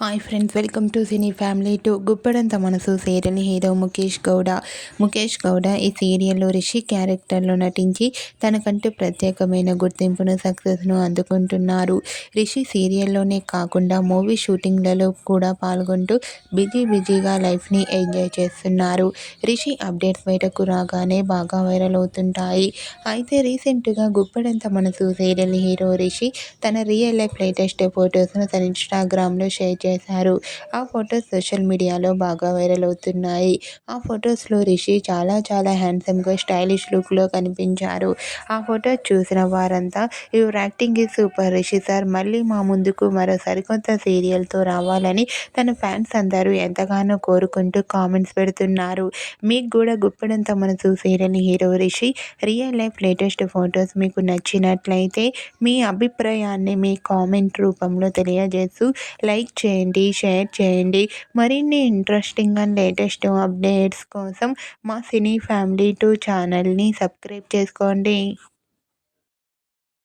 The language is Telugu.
Hi friends, welcome to cine family to గుప్పడంత మనసు సీరియల్ హీరో ముఖేష్ గౌడ ఈ సీరియల్లో రిషి క్యారెక్టర్లో నటించి తనకంటూ ప్రత్యేకమైన గుర్తింపును సక్సెస్ను అందుకుంటున్నారు. రిషి సీరియల్లోనే కాకుండా మూవీ షూటింగ్లలో కూడా పాల్గొంటూ బిజీగా లైఫ్ని ఎంజాయ్ చేస్తున్నారు. రిషి అప్డేట్స్ బయటకు రాగానే బాగా వైరల్ అవుతుంటాయి. అయితే రీసెంట్గా గుప్పడంత మనసు సీరియల్ హీరో రిషి తన రియల్ లైఫ్ లేటెస్ట్ ఫొటోస్ను తన ఇన్స్టాగ్రామ్లో షేర్ చేశారు. ఆ ఫొటోస్ సోషల్ మీడియాలో బాగా వైరల్ అవుతున్నాయి. ఆ ఫొటోస్లో రిషి చాలా హ్యాండ్సమ్గా స్టైలిష్ లుక్లో కనిపించారు. ఆ ఫొటోస్ చూసిన వారంతా your acting is super Rishi sir, మళ్ళీ మా ముందుకు మరో సరికొత్త సీరియల్తో రావాలని తన ఫ్యాన్స్ అందరూ ఎంతగానో కోరుకుంటూ కామెంట్స్ పెడుతున్నారు. మీకు కూడా గుప్పడంత మనసు serial hero Rishi real life latest photos మీకు నచ్చినట్లయితే మీ అభిప్రాయాన్ని మీ కామెంట్ రూపంలో తెలియజేస్తూ లైక్ చేయండి, షేర్ చేయండి. మరిన్ని ఇంట్రెస్టింగ్ అండ్ లేటెస్ట్ అప్డేట్స్ కోసం మా సినీ ఫ్యామిలీ 2 ఛానల్ని సబ్స్క్రైబ్ చేసుకోండి.